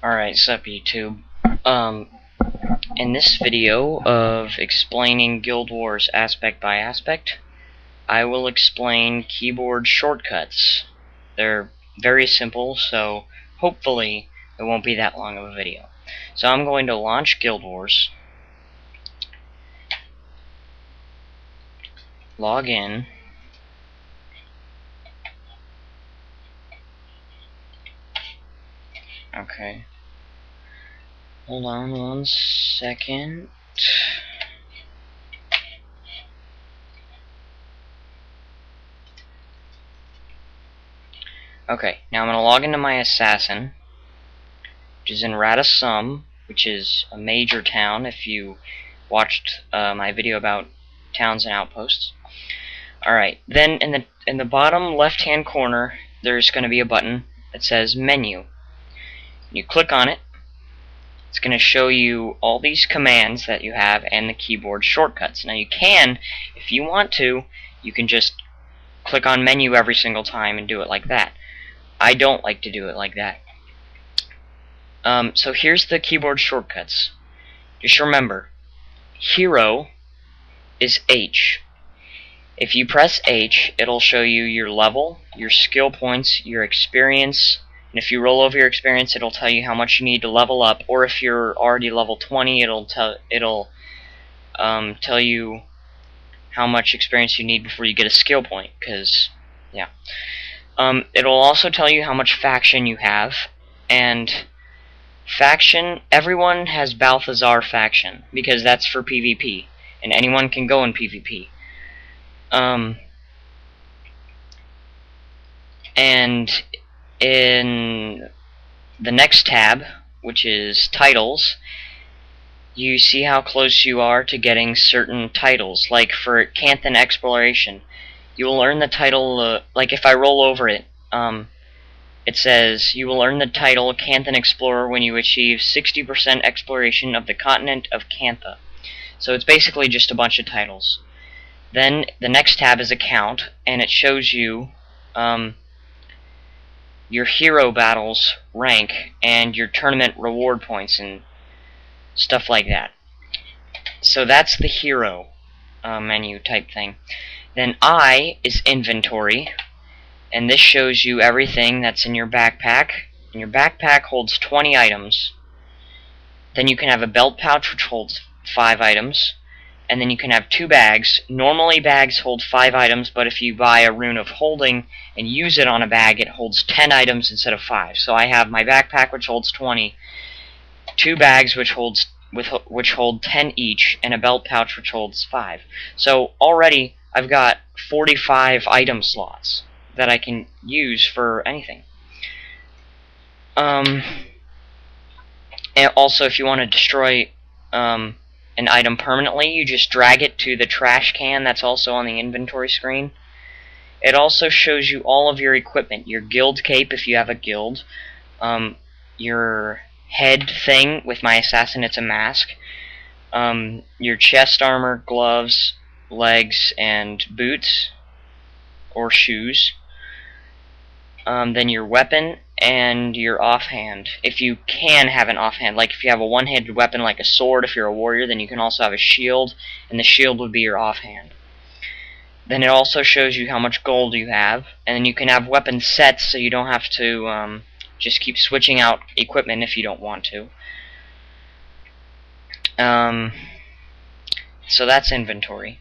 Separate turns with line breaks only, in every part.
Alright, sup YouTube. In this video of explaining Guild Wars aspect by aspect, I will explain keyboard shortcuts. They're very simple, so hopefully it won't be that long of a video. So I'm going to launch Guild Wars, log in, okay, hold on 1 second. Okay, now I'm going to log into my assassin, which is in Radissum, which is a major town if you watched my video about towns and outposts. Alright, then in the bottom left hand corner there's going to be a button that says menu. You click on it. It's going to show you all these commands that you have and the keyboard shortcuts. Now you can, if you want to, you can just click on menu every single time and do it like that. I don't like to do it like that. So here's the keyboard shortcuts. Just remember, hero is H. If you press H, it'll show you your level, your skill points, your experience, and if you roll over your experience, it'll tell you how much you need to level up, or if you're already level 20, it'll tell you how much experience you need before you get a skill point, because, yeah. It'll also tell you how much faction you have, and faction, everyone has Balthazar faction, because that's for PvP, and anyone can go in PvP. And in the next tab, which is titles, you see how close you are to getting certain titles. Like for Canthan Exploration, you will earn the title, like if I roll over it, it says you will earn the title Canthan Explorer when you achieve 60% exploration of the continent of Cantha. So it's basically just a bunch of titles. Then the next tab is account, and it shows you your hero battles rank and your tournament reward points and stuff like that. So that's the hero menu type thing. Then I is inventory, and this shows you everything that's in your backpack. And your backpack holds 20 items. Then you can have a belt pouch which holds 5 items. And then you can have 2 bags. Normally bags hold 5 items, but if you buy a Rune of Holding and use it on a bag, it holds 10 items instead of 5. So I have my backpack which holds 20, 2 bags which hold 10 each, and a belt pouch which holds 5. So already I've got 45 item slots that I can use for anything. And also, if you want to destroy an item permanently, you just drag it to the trash can that's also on the inventory screen. It also shows you all of your equipment, your guild cape if you have a guild, your head thing. With my assassin it's a mask, your chest armor, gloves, legs, and boots or shoes, then your weapon and your offhand, if you can have an offhand. Like if you have a one-handed weapon like a sword, if you're a warrior, then you can also have a shield, and the shield would be your offhand. Then it also shows you how much gold you have, and then you can have weapon sets so you don't have to just keep switching out equipment if you don't want to. So that's inventory.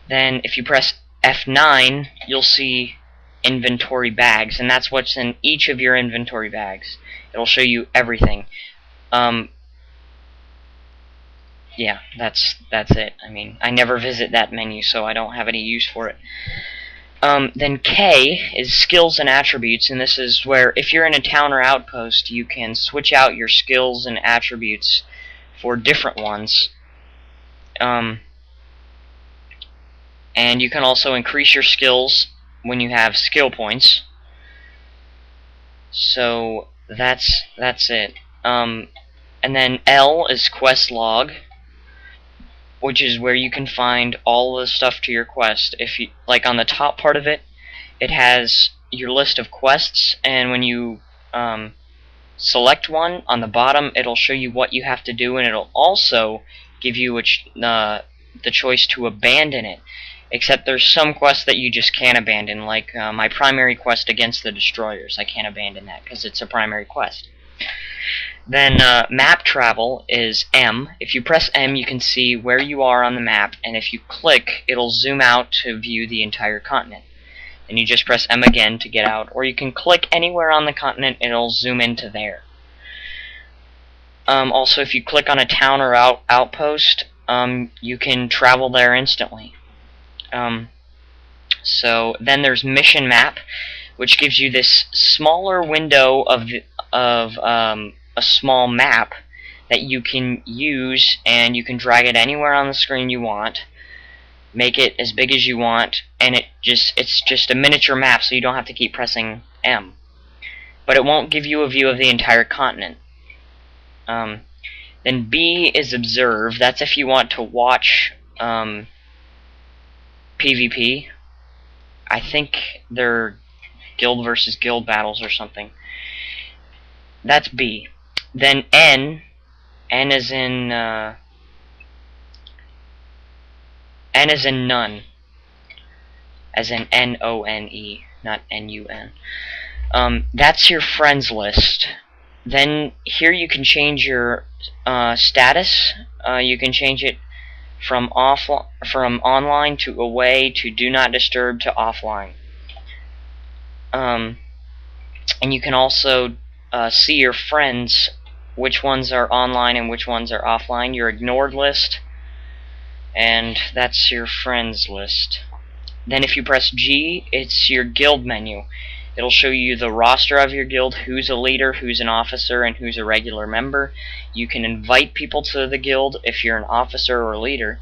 Then if you press F9, you'll see inventory bags, and that's what's in each of your inventory bags. It'll show you everything. Yeah, that's it. I mean, I never visit that menu, so I don't have any use for it. Then K is skills and attributes, and this is where if you're in a town or outpost, you can switch out your skills and attributes for different ones. And you can also increase your skills when you have skill points. So that's it. And then L is quest log, which is where you can find all the stuff to your quest. If you like, on the top part of it, it has your list of quests, and when you select one. On the bottom, it'll show you what you have to do, and it'll also give you the choice to abandon it. Except there's some quests that you just can't abandon, like my primary quest against the destroyers. I can't abandon that because it's a primary quest. Then map travel is M. If you press M, you can see where you are on the map, and if you click, it'll zoom out to view the entire continent. And you just press M again to get out, or you can click anywhere on the continent, and it'll zoom into there. Also, if you click on a town or outpost, you can travel there instantly. So then there's mission map, which gives you this smaller window of a small map that you can use, and you can drag it anywhere on the screen you want, make it as big as you want, and it's just a miniature map, so you don't have to keep pressing M. But it won't give you a view of the entire continent. Then B is observe. That's if you want to watch PvP. I think they're guild versus guild battles or something. That's B. Then N is in N is in none, as in N-O-N-E, not N-U-N. That's your friends list. Then here you can change your status. You can change it from online to away to do not disturb to offline. And you can also see your friends, which ones are online and which ones are offline. Your ignored list, and that's your friends list. Then if you press G, it's your guild menu. It'll show you the roster of your guild, who's a leader, who's an officer, and who's a regular member. You can invite people to the guild if you're an officer or leader.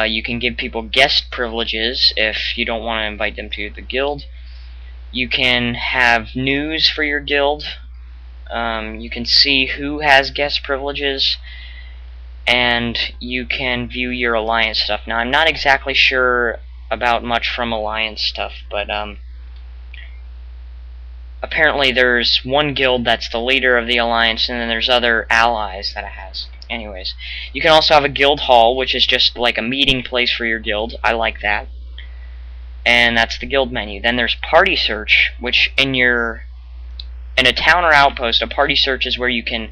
You can give people guest privileges if you don't want to invite them to the guild. You can have news for your guild. You can see who has guest privileges, and you can view your alliance stuff. Now, I'm not exactly sure about much from alliance stuff, but apparently there's one guild that's the leader of the alliance, and then there's other allies that it has. Anyways, you can also have a guild hall, which is just like a meeting place for your guild. I like that. And that's the guild menu. Then there's party search, which in a town or outpost, a party search is where you can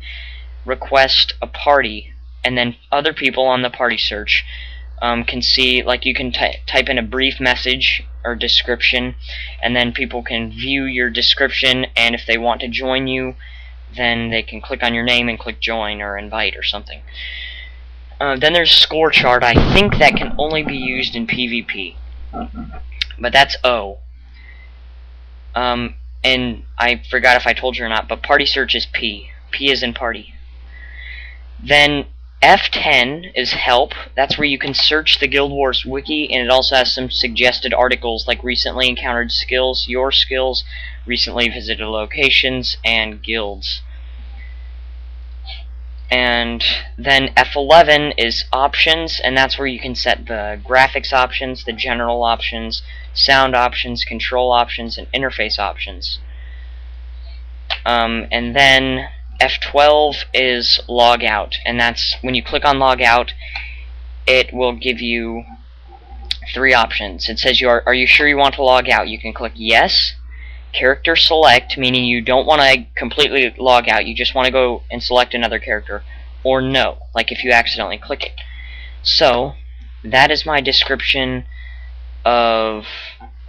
request a party, and then other people on the party search can see, like, you can type in a brief message or description, and then people can view your description, and if they want to join you, then they can click on your name and click join or invite or something. Then there's score chart. I think that can only be used in PvP, but that's O. And I forgot if I told you or not, but party search is P. P is in party. Then F10 is help. That's where you can search the Guild Wars wiki, and it also has some suggested articles like recently encountered skills, your skills, recently visited locations, and guilds. And then F11 is options, and that's where you can set the graphics options, the general options, sound options, control options, and interface options. And then F12 is log out, and that's when you click on log out, it will give you 3 options. It says, are you sure you want to log out? You can click yes, character select, meaning you don't want to completely log out, you just want to go and select another character, or no, like if you accidentally click it. So that is my description of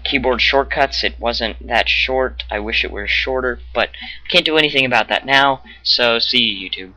keyboard shortcuts. It wasn't that short. I wish it were shorter, but I can't do anything about that now, so see you, YouTube.